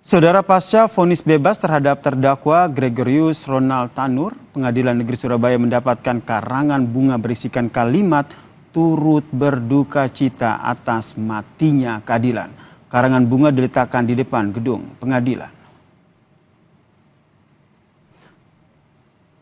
Saudara, pasca vonis bebas terhadap terdakwa Gregorius Ronald Tanur, Pengadilan Negeri Surabaya mendapatkan karangan bunga berisikan kalimat turut berduka cita atas matinya keadilan. Karangan bunga diletakkan di depan gedung pengadilan.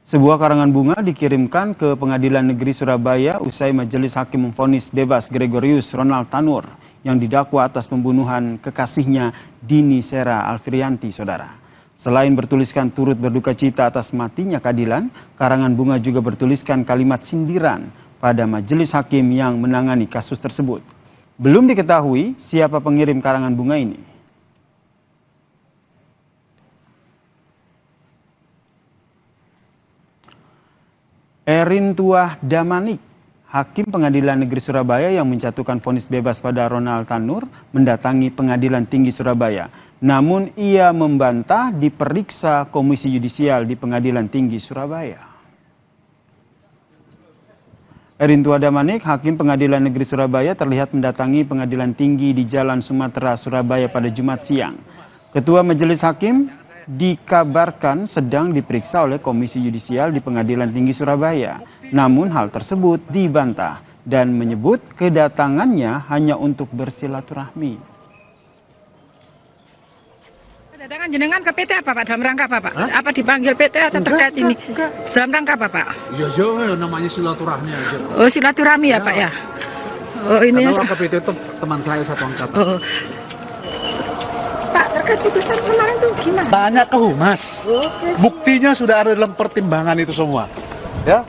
Sebuah karangan bunga dikirimkan ke Pengadilan Negeri Surabaya usai majelis hakim memvonis bebas Gregorius Ronald Tanur yang didakwa atas pembunuhan kekasihnya Dini Sera Alfrianti, saudara. Selain bertuliskan turut berduka cita atas matinya keadilan, karangan bunga juga bertuliskan kalimat sindiran pada majelis hakim yang menangani kasus tersebut. Belum diketahui siapa pengirim karangan bunga ini. Erintuah Damanik, Hakim Pengadilan Negeri Surabaya yang menjatuhkan vonis bebas pada Ronald Tanur, mendatangi Pengadilan Tinggi Surabaya. Namun ia membantah diperiksa Komisi Yudisial di Pengadilan Tinggi Surabaya. Erintuah Damanik, Hakim Pengadilan Negeri Surabaya terlihat mendatangi Pengadilan Tinggi di Jalan Sumatera, Surabaya pada Jumat siang. Ketua Majelis Hakim dikabarkan sedang diperiksa oleh Komisi Yudisial di Pengadilan Tinggi Surabaya. Namun hal tersebut dibantah dan menyebut kedatangannya hanya untuk bersilaturahmi. Kedatangan jenengan ke PT apa Pak? Dalam rangka apa Pak? Hah? Apa dipanggil PT atau terkait ini? Enggak. Dalam rangka apa Pak? Iya, namanya silaturahmi aja. Oh, silaturahmi ya Pak ya? Oh, ini karena orang ke PT itu teman saya satu angkatan. Oh. Pak, terkait putusan kemarin tuh gimana? Tanya ke Humas. Buktinya sudah ada dalam pertimbangan itu semua. Ya.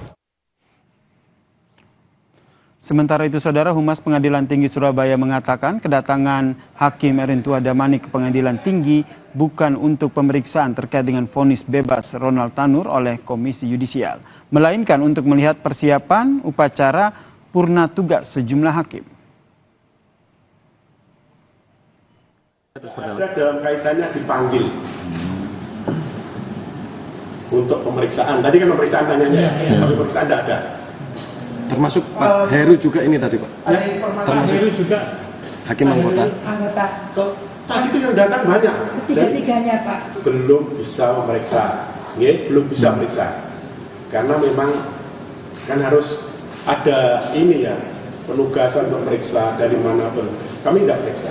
Sementara itu, saudara, Humas Pengadilan Tinggi Surabaya mengatakan kedatangan Hakim Erintuah Damanik ke Pengadilan Tinggi bukan untuk pemeriksaan terkait dengan vonis bebas Ronald Tanur oleh Komisi Yudisial, melainkan untuk melihat persiapan upacara purna tugas sejumlah hakim. Ada dalam kaitannya dipanggil untuk pemeriksaan. Tadi kan pemeriksaan tanyanya, tapi pemeriksaan tidak ada. Termasuk Pak Heru juga ini tadi Pak. Ya, termasuk Heru juga. Hakim anggota. Tadi itu yang datang banyak. Tiga-tiganya Pak. Belum bisa memeriksa, belum bisa memeriksa. Karena memang kan harus ada ini ya penugasan untuk memeriksa dari manapun. Kami tidak periksa.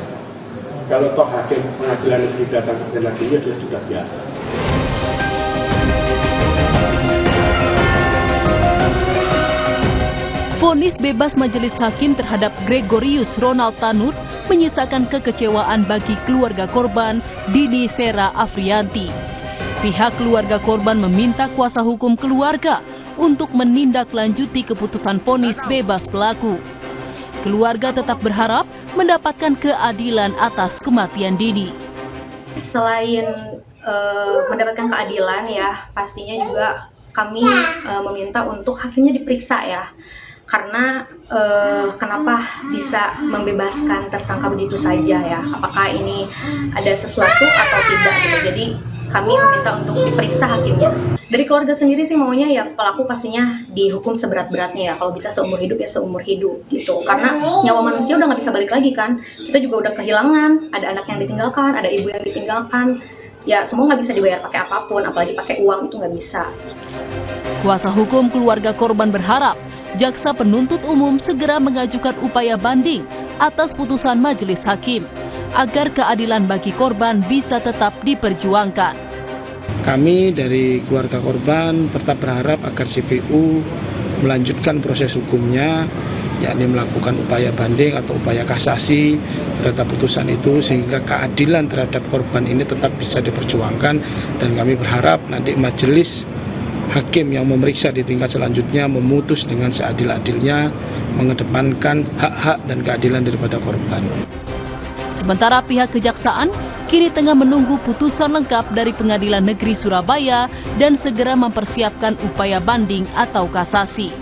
Kalau toh hakim pengadilan negeri datang ke pengadilan tinggi sudah biasa. Vonis bebas majelis hakim terhadap Gregorius Ronald Tanur menyisakan kekecewaan bagi keluarga korban Dini Sera Alfrianti. Pihak keluarga korban meminta kuasa hukum keluarga untuk menindaklanjuti keputusan vonis bebas pelaku. Keluarga tetap berharap mendapatkan keadilan atas kematian Dini. Selain mendapatkan keadilan ya, pastinya juga kami meminta untuk hakimnya diperiksa ya. Karena kenapa bisa membebaskan tersangka begitu saja ya? Apakah ini ada sesuatu atau tidak gitu. Jadi kami meminta untuk diperiksa hakimnya. Dari keluarga sendiri sih maunya ya pelaku pastinya dihukum seberat-beratnya ya. Kalau bisa seumur hidup ya seumur hidup gitu. Karena nyawa manusia udah nggak bisa balik lagi kan. Kita juga udah kehilangan, ada anak yang ditinggalkan, ada ibu yang ditinggalkan. Ya semua nggak bisa dibayar pakai apapun, apalagi pakai uang itu nggak bisa. Kuasa hukum keluarga korban berharap jaksa penuntut umum segera mengajukan upaya banding atas putusan majelis hakim agar keadilan bagi korban bisa tetap diperjuangkan. Kami dari keluarga korban tetap berharap agar JPU melanjutkan proses hukumnya, yakni melakukan upaya banding atau upaya kasasi terhadap putusan itu sehingga keadilan terhadap korban ini tetap bisa diperjuangkan, dan kami berharap nanti majelis hakim yang memeriksa di tingkat selanjutnya memutus dengan seadil-adilnya, mengedepankan hak-hak dan keadilan daripada korban. Sementara pihak kejaksaan kini tengah menunggu putusan lengkap dari Pengadilan Negeri Surabaya dan segera mempersiapkan upaya banding atau kasasi.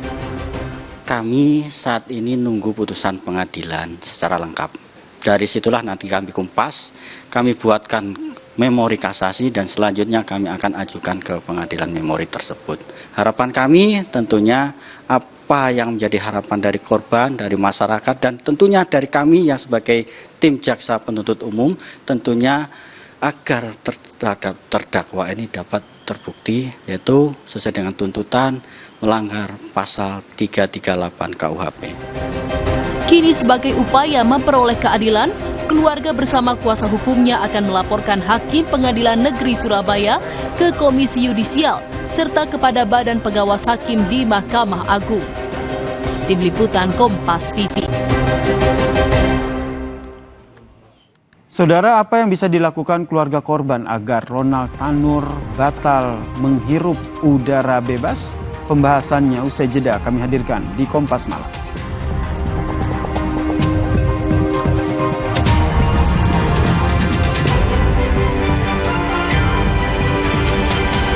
Kami saat ini nunggu putusan pengadilan secara lengkap. Dari situlah nanti kami kumpas, kami buatkan memori kasasi dan selanjutnya kami akan ajukan ke pengadilan memori tersebut. Harapan kami tentunya apa yang menjadi harapan dari korban, dari masyarakat, dan tentunya dari kami yang sebagai tim jaksa penuntut umum, tentunya agar terdakwa ini dapat terbukti, yaitu sesuai dengan tuntutan melanggar pasal 338 KUHP. Kini sebagai upaya memperoleh keadilan, keluarga bersama kuasa hukumnya akan melaporkan Hakim Pengadilan Negeri Surabaya ke Komisi Yudisial serta kepada Badan Pengawas Hakim di Mahkamah Agung. Tim Liputan Kompas TV. Saudara, apa yang bisa dilakukan keluarga korban agar Ronald Tanur batal menghirup udara bebas? Pembahasannya usai jeda kami hadirkan di Kompas Malam.